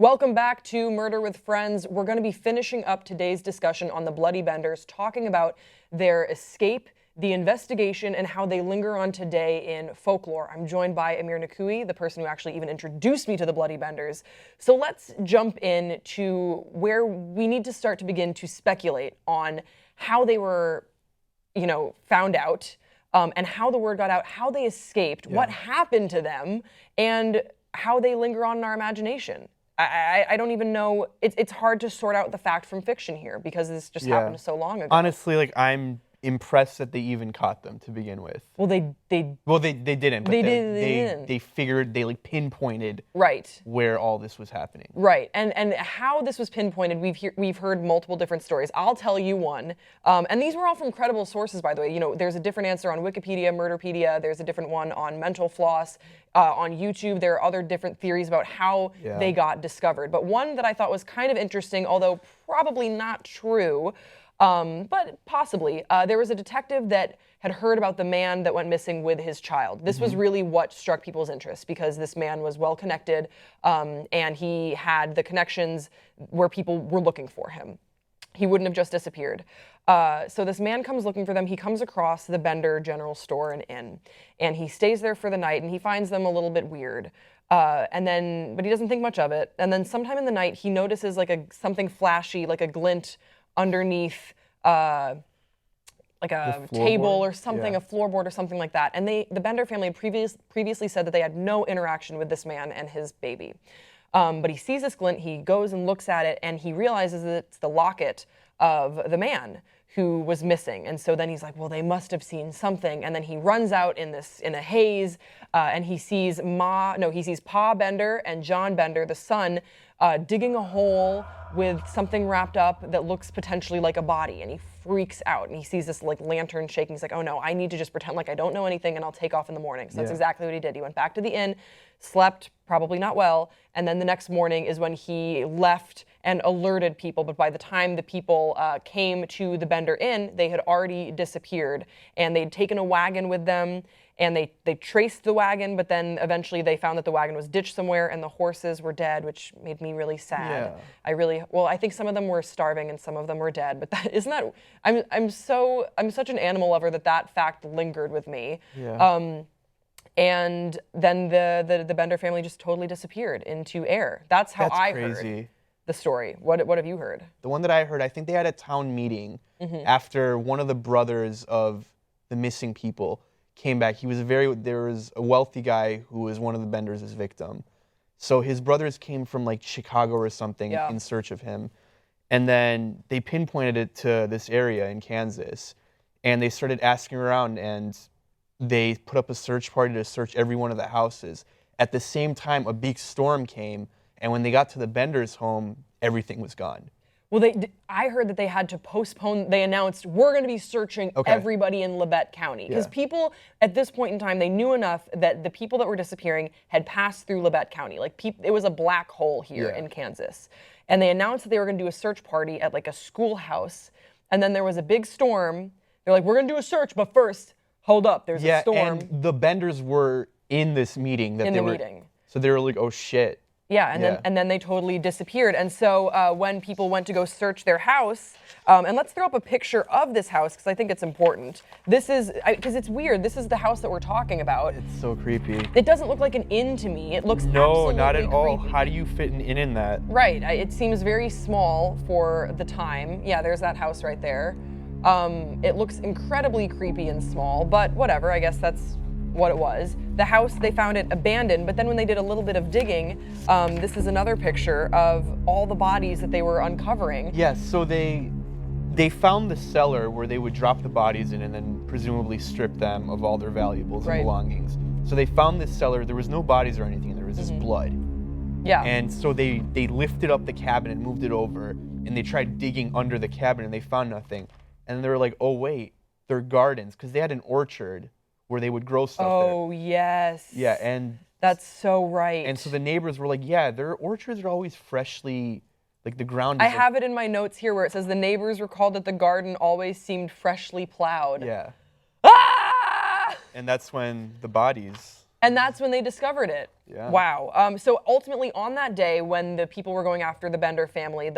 Welcome back to Murder with Friends. We're going to be finishing up today's discussion on the Bloody Benders, talking about their escape, the investigation, and how they linger on today in folklore. I'm joined by Amir Nikoui, the person who actually even introduced me to the Bloody Benders. So let's jump in to where we need to start to begin to speculate on how they were, found out, and how the word got out, how they escaped, what happened to them, and how they linger on in our imagination. I don't even know. It's hard to sort out the fact from fiction here because this just happened so long ago. Honestly, I'm impressed that they even caught them to begin with. Well, they didn't. But they figured, they pinpointed where all this was happening. Right, and how this was pinpointed, we've heard multiple different stories. I'll tell you one, and these were all from credible sources, by the way. There's a different answer on Wikipedia, Murderpedia. There's a different one on Mental Floss. On YouTube, there are other different theories about how they got discovered. But one that I thought was kind of interesting, although probably not true, but possibly, there was a detective that had heard about the man that went missing with his child. This was really what struck people's interest because this man was well connected and he had the connections where people were looking for him. He wouldn't have just disappeared. So this man comes looking for them. He comes across the Bender General Store and Inn, and he stays there for the night, and he finds them a little bit weird. But he doesn't think much of it. And then sometime in the night, he notices something flashy, like a glint underneath like a table or something, a floorboard or something like that. And the Bender family had previously said that they had no interaction with this man and his baby. But he sees this glint, he goes and looks at it, and he realizes that it's the locket of the man who was missing. And so then he's like, well, they must have seen something. And then he runs out in a haze, and he sees Pa Bender and John Bender, the son, digging a hole with something wrapped up that looks potentially like a body. And he freaks out, and he sees this lantern shaking. He's like, oh no, I need to just pretend like I don't know anything, and I'll take off in the morning. So that's exactly what he did. He went back to the inn, slept, probably not well, and then the next morning is when he left and alerted people. But by the time the people came to the Bender Inn, they had already disappeared, and they'd taken a wagon with them, and they traced the wagon, but then eventually they found that the wagon was ditched somewhere and the horses were dead, which made me really sad. I think some of them were starving and some of them were dead, but I'm such an animal lover that fact lingered with me. And then the Bender family just totally disappeared into air. That's how I heard the story. What have you heard? The one that I heard, I think they had a town meeting after one of the brothers of the missing people came back. There was a wealthy guy who was one of the Benders' victim. So his brothers came from Chicago or something in search of him. And then they pinpointed it to this area in Kansas. And they started asking around, and they put up a search party to search every one of the houses. At the same time, a big storm came, and when they got to the Benders' home, everything was gone. Well, I heard that they had to postpone. They announced, we're going to be searching everybody in Labette County. Because people, at this point in time, they knew enough that the people that were disappearing had passed through Labette County. It was a black hole here in Kansas. And they announced that they were going to do a search party at a schoolhouse. And then there was a big storm. They're like, we're going to do a search, but first, hold up, there's a storm. And the Benders were in this meeting. So they were like, oh shit. And then they totally disappeared. And so when people went to go search their house, and let's throw up a picture of this house because I think it's important. Because it's weird. This is the house that we're talking about. It's so creepy. It doesn't look like an inn to me. It looks absolutely not at all. creepy. How do you fit an inn in that? Right. It seems very small for the time. Yeah, there's that house right there. It looks incredibly creepy and small, but whatever. I guess that's what it was. The house, they found it abandoned, but then when they did a little bit of digging, this is another picture of all the bodies that they were uncovering. Yes, so they found the cellar where they would drop the bodies in and then presumably strip them of all their valuables and belongings. So they found this cellar, there was no bodies or anything, there was just blood. Yeah. And so they lifted up the cabinet, moved it over, and they tried digging under the cabinet and they found nothing. And they were like, oh wait, they're gardens, because they had an orchard where they would grow stuff there. Oh, yes. Yeah, and that's so right. And so the neighbors were like, yeah, their orchards are always freshly, the ground is I have it in my notes here where it says the neighbors recalled that the garden always seemed freshly plowed. Yeah. Ah! And that's when the bodies And that's when they discovered it. Yeah. Wow. So ultimately, on that day, when the people were going after the Bender family,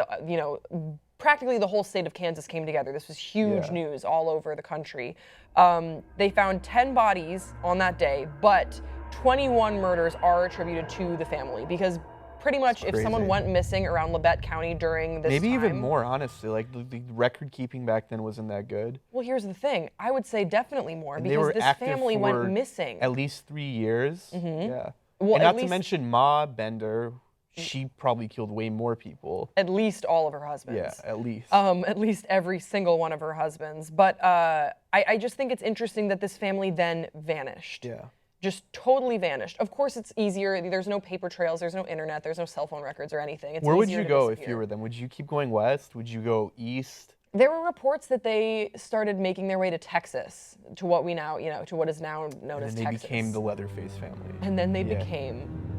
practically the whole state of Kansas came together. This was huge news all over the country. They found 10 bodies on that day, but 21 murders are attributed to the family because pretty much if someone went missing around Labette County during this Maybe time, even more, honestly. Like the record keeping back then wasn't that good. Well, here's the thing. I would say definitely more And they because were this active family for went missing. At least 3 years. Yeah. Well, and at not to least- mention Ma Bender, she probably killed way more people. At least all of her husbands. Yeah, at least. At least every single one of her husbands. But I just think it's interesting that this family then vanished. Yeah. Just totally vanished. Of course, it's easier. There's no paper trails. There's no internet. There's no cell phone records or anything. It's Where would easier you to go if disappear. you were them? Would you keep going west? Would you go east? There were reports that they started making their way to Texas, to what we now, to what is now known as And they Texas. became the Leatherface family. And then they Yeah. became.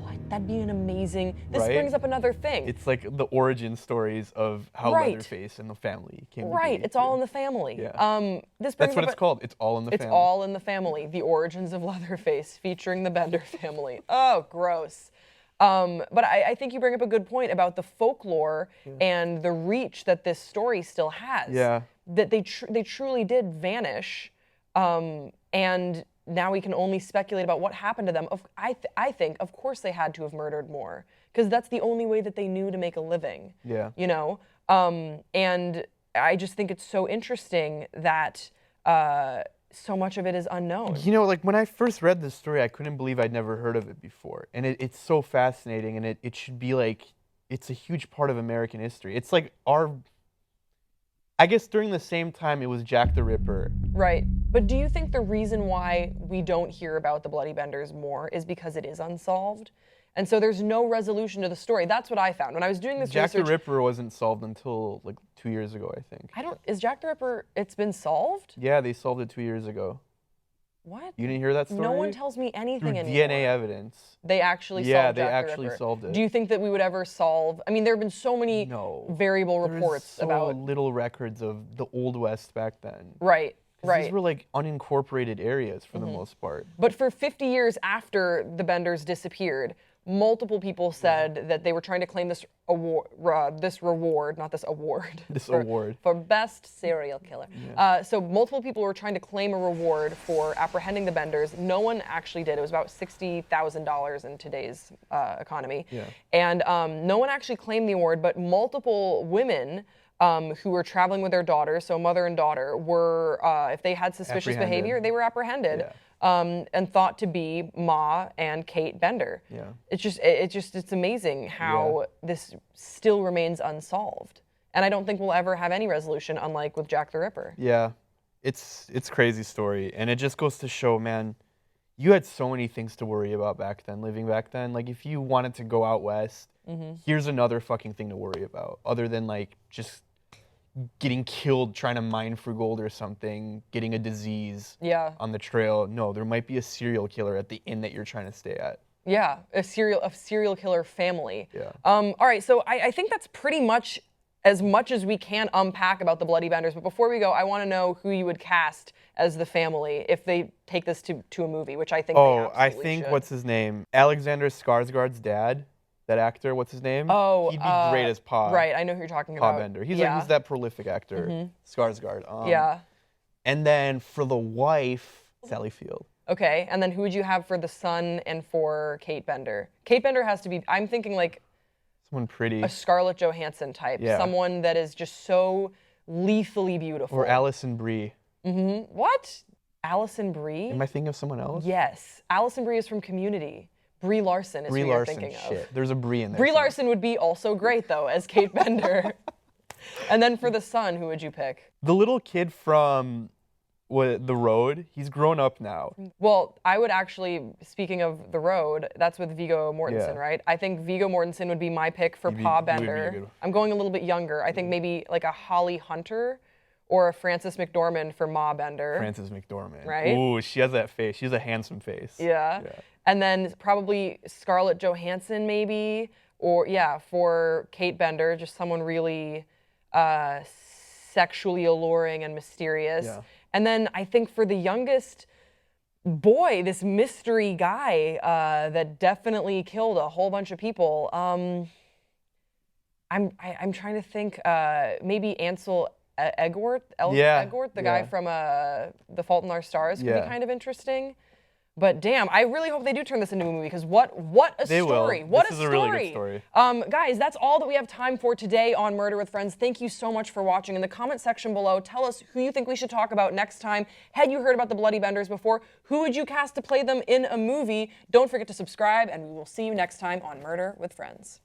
What? That'd be an amazing. This Right? brings up another thing. It's like the origin stories of how Right. Leatherface and the family came Right. to It's all in the family. Yeah. This brings That's what up it's called. It's all in the It's family. all in the family. The origins of Leatherface, featuring the Bender family. Oh, gross. But I think you bring up a good point about the folklore and the reach that this story still has. Yeah. That they truly did vanish, and now we can only speculate about what happened to them. I think, of course, they had to have murdered more because that's the only way that they knew to make a living. Yeah. And I just think it's so interesting that so much of it is unknown. Like when I first read this story, I couldn't believe I'd never heard of it before. And it's so fascinating, and it should be like, it's a huge part of American history. It's like I guess during the same time it was Jack the Ripper. Right. But do you think the reason why we don't hear about the Bloody Benders more is because it is unsolved? And so there's no resolution to the story. That's what I found. When I was doing this Jack research. the Ripper wasn't solved until like 2 years ago, I think. Is Jack the Ripper, it's been solved? Yeah, they solved it 2 years ago. What? You didn't hear that story? No one tells me anything Through anymore. DNA evidence. They actually Yeah, solved they Jack the actually Ripper. solved it. Do you think that we would ever solve? I mean, there have been so many variable reports There's so about. little records of the Old West back then. Right. 'Cause Right. These were like unincorporated areas for the most part. But for 50 years after the Benders disappeared, multiple people said that they were trying to claim this award, this award for best serial killer. So multiple people were trying to claim a reward for apprehending the Benders. No one actually did. It was about $60,000 in today's economy, and no one actually claimed the award. But multiple women who were traveling with their daughters, so mother and daughter, were if they had suspicious behavior, they were apprehended. And thought to be Ma and Kate Bender. Yeah. It's amazing how this still remains unsolved. And I don't think we'll ever have any resolution, unlike with Jack the Ripper. Yeah, it's crazy story, and it just goes to show, man, you had so many things to worry about back then, living back then. Like if you wanted to go out west, here's another fucking thing to worry about, other than like just getting killed trying to mine for gold or something, getting a disease on the trail. No, there might be a serial killer at the inn that you're trying to stay at. Yeah, a serial killer family. Yeah. All right, so I think that's pretty much as we can unpack about the Bloody Benders. But before we go, I want to know who you would cast as the family if they take this to a movie, which I think they absolutely should. What's his name? Alexander Skarsgård's dad. That actor, what's his name? Oh, he'd be great as Pa. Right, I know who you're talking Pa about. Bender. He's that prolific actor, Skarsgård. Yeah. And then for the wife, Sally Field. Okay, and then who would you have for the son and for Kate Bender? Kate Bender has to be, I'm thinking like Someone pretty. a Scarlett Johansson type. Yeah. Someone that is just so lethally beautiful. Or Alison Brie. What? Alison Brie? Am I thinking of someone else? Yes. Alison Brie is from Community. Brie Larson is who you're thinking of. Shit. There's a Brie in there. Brie Larson would be also great, though, as Kate Bender. And then for the son, who would you pick? The little kid from The Road, he's grown up now. Well, I would actually, speaking of The Road, that's with Viggo Mortensen, right? I think Viggo Mortensen would be my pick for Pa Bender. I'm going a little bit younger. I think maybe like a Holly Hunter or a Frances McDormand for Ma Bender. Frances McDormand. Right? Ooh, she has that face. She has a handsome face. Yeah. And then probably Scarlett Johansson maybe, or for Kate Bender, just someone really sexually alluring and mysterious. And then I think for the youngest, boy, this mystery guy that definitely killed a whole bunch of people. I'm trying to think. Maybe Ansel Elgort, Elgort, the guy from The Fault in Our Stars, could be kind of interesting. But damn, I really hope they do turn this into a movie, because what a They story! will. What This a is story! a really good story. Guys, that's all that we have time for today on Murder with Friends. Thank you so much for watching. In the comment section below, tell us who you think we should talk about next time. Had you heard about the Bloody Benders before? Who would you cast to play them in a movie? Don't forget to subscribe, and we will see you next time on Murder with Friends.